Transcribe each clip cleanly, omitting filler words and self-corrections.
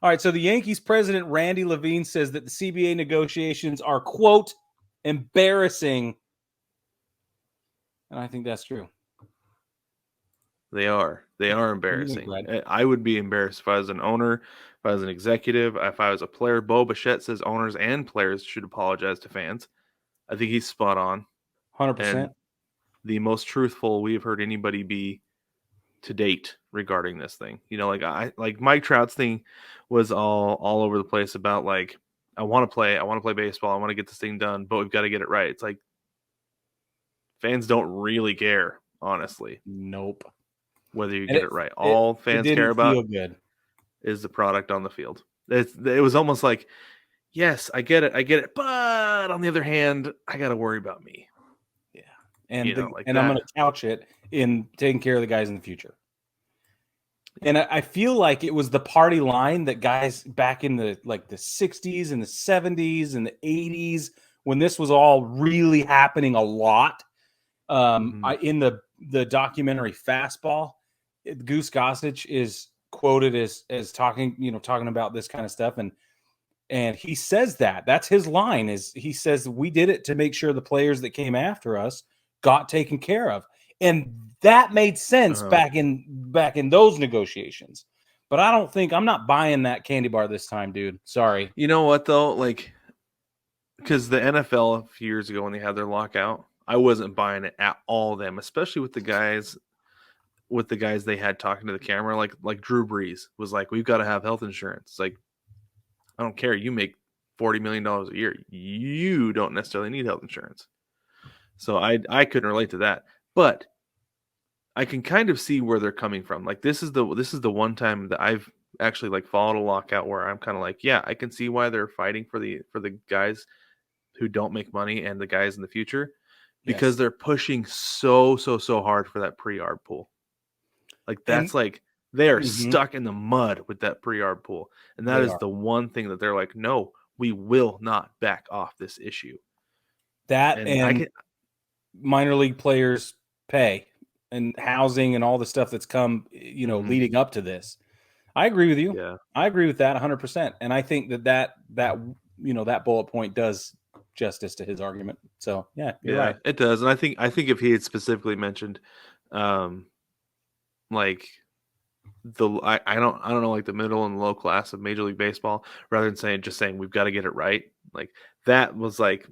All right, so the Yankees president, Randy Levine, says that the CBA negotiations are, quote, embarrassing. And I think that's true. They are embarrassing. I would be embarrassed if I was an owner, if I was an executive, if I was a player. Bo Bichette says owners and players should apologize to fans. I think he's spot on. 100%. And the most truthful we've heard anybody be to date regarding this thing. You know, like Mike Trout's thing was all over the place about like I want to play baseball, I want to get this thing done, but we've got to get it right. It's like fans don't really care, honestly. Nope. Whether you get it right. All fans care about is the product on the field. It was almost like, yes, I get it, but on the other hand, I got to worry about me. Yeah. And I'm that. going to couch it in taking care of the guys in the future. And I feel like it was the party line that guys back in the 60s and the 70s and the 80s, when this was all really happening a lot. In the documentary Fastball, Goose Gossage is quoted as talking about this kind of stuff, and he says that's his line. Is he says we did it to make sure the players that came after us got taken care of, and that made sense back in those negotiations. But I'm not buying that candy bar this time, dude. Sorry. You know what though, like, because the NFL a few years ago when they had their lockout, I wasn't buying it at all. Them, especially with the guys they had talking to the camera, like Drew Brees was like, we've got to have health insurance. It's like, I don't care. You make $40 million a year. You don't necessarily need health insurance. So I couldn't relate to that, but I can kind of see where they're coming from. Like this is the one time that I've actually like followed a lockout where I'm kind of like, yeah, I can see why they're fighting for the guys who don't make money and the guys in the future, because they're pushing so hard for that pre-arb pool. Like that's like they are stuck in the mud with that pre-arb pool, and that is the one thing that they're like, no, we will not back off this issue. That and minor league players' pay and housing and all the stuff that's come, leading up to this. I agree with you. Yeah. I agree with that 100%. And I think that bullet point does justice to his argument. So yeah, you're right. It does. And I think if he had specifically mentioned, like I don't know, like the middle and low class of Major League Baseball, rather than saying we've got to get it right. Like that was like,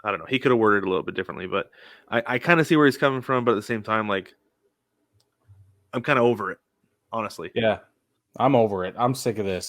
I don't know. He could have worded it a little bit differently, but I kind of see where he's coming from. But at the same time, like, I'm kind of over it, honestly. Yeah, I'm over it. I'm sick of this.